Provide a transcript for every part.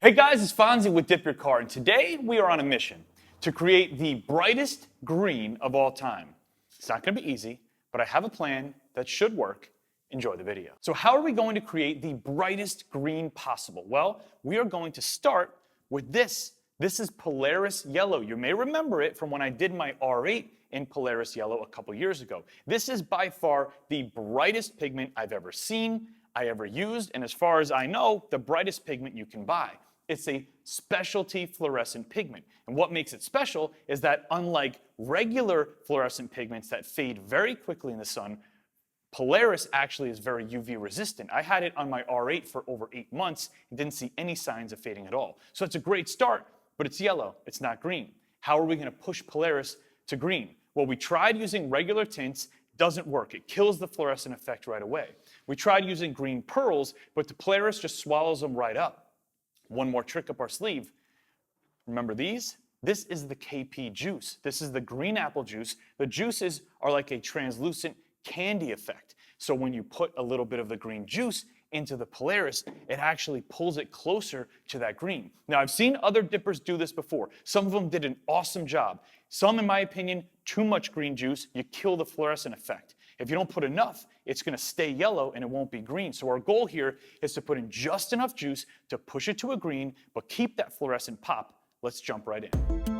Hey guys, it's Fonzie with Dip Your Car, and today we are on a mission to create the brightest green of all time. It's not going to be easy, but I have a plan that should work. Enjoy the video. So how are we going to create the brightest green possible? Well, we are going to start with this. This is Polaris Yellow. You may remember it from when I did my R8 in Polaris Yellow a couple years ago. This is by far the brightest pigment I've ever seen, I ever used, and as far as I know, the brightest pigment you can buy. It's a specialty fluorescent pigment. And what makes it special is that unlike regular fluorescent pigments that fade very quickly in the sun, Polaris actually is very UV resistant. I had it on my R8 for over 8 months and didn't see any signs of fading at all. So it's a great start, but it's yellow, it's not green. How are we gonna push Polaris to green? Well, we tried using regular tints, doesn't work. It kills the fluorescent effect right away. We tried using green pearls, but the Polaris just swallows them right up. One more trick up our sleeve. Remember these? This is the KP juice. This is the green apple juice. The juices are like a translucent candy effect. So when you put a little bit of the green juice into the Polaris, it actually pulls it closer to that green. Now, I've seen other dippers do this before. Some of them did an awesome job. Some, in my opinion, too much green juice, you kill the fluorescent effect. If you don't put enough, it's gonna stay yellow and it won't be green. So our goal here is to put in just enough juice to push it to a green, but keep that fluorescent pop. Let's jump right in.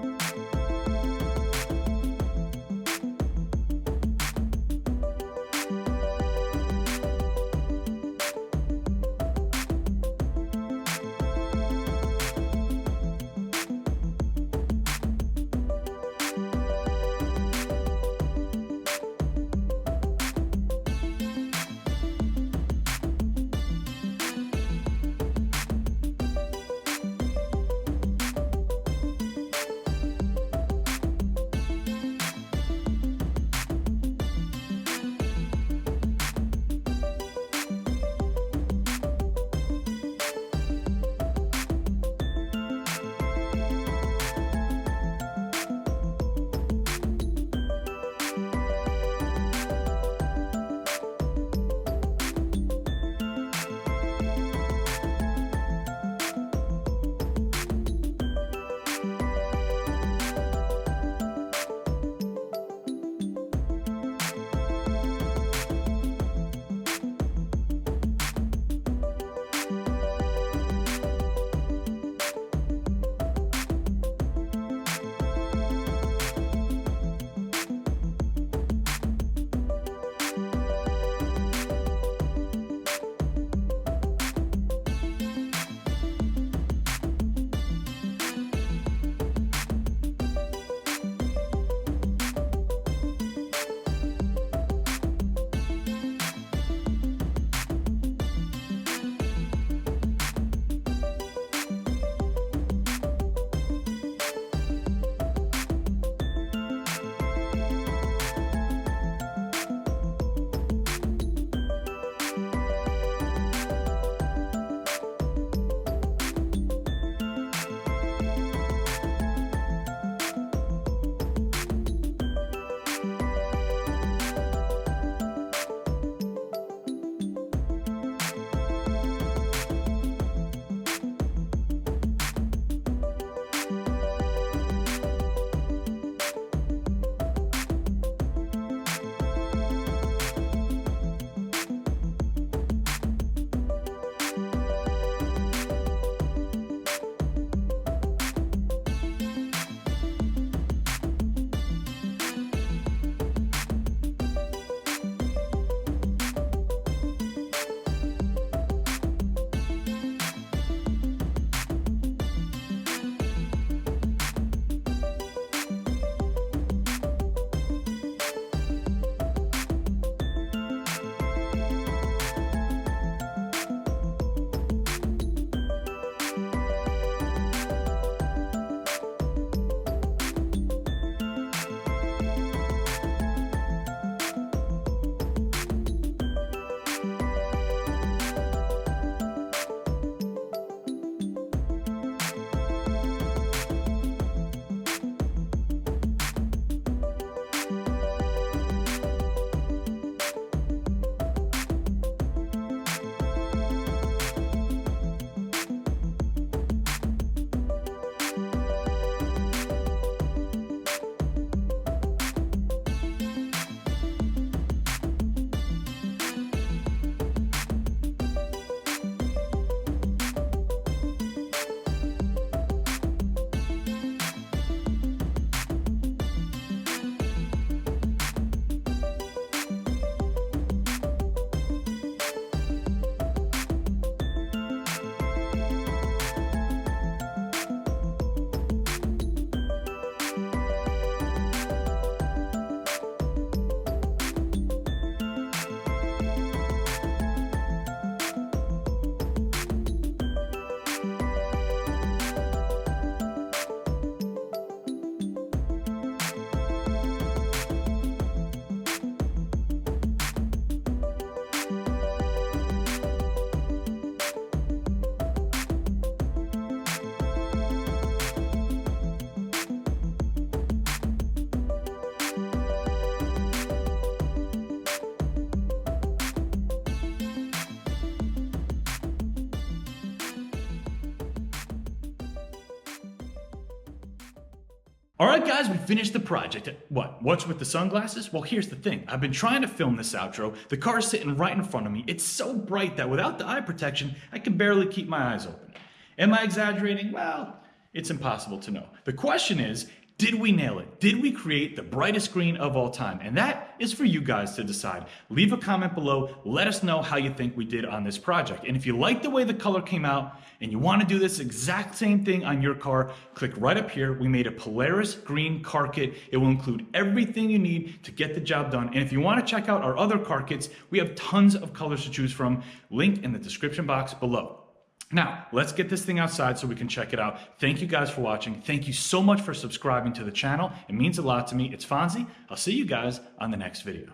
All right, guys, we finished the project. What's with the sunglasses? Well, here's the thing. I've been trying to film this outro. The car's sitting right in front of me. It's so bright that without the eye protection, I can barely keep my eyes open. Am I exaggerating? Well, it's impossible to know. The question is, did we nail it? Did we create the brightest green of all time? And that is for you guys to decide. Leave a comment below. Let us know how you think we did on this project. And if you like the way the color came out and you want to do this exact same thing on your car, click right up here. We made a Polaris green car kit. It will include everything you need to get the job done. And if you want to check out our other car kits, we have tons of colors to choose from. Link in the description box below. Now, let's get this thing outside so we can check it out. Thank you guys for watching. Thank you so much for subscribing to the channel. It means a lot to me. It's Fonzie. I'll see you guys on the next video.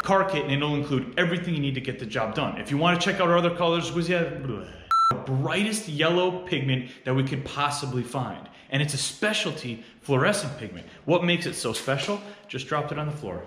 Car kit, and it'll include everything you need to get the job done. If you want to check out our other colors, we have the brightest yellow pigment that we could possibly find. And it's a specialty fluorescent pigment. What makes it so special? Just dropped it on the floor.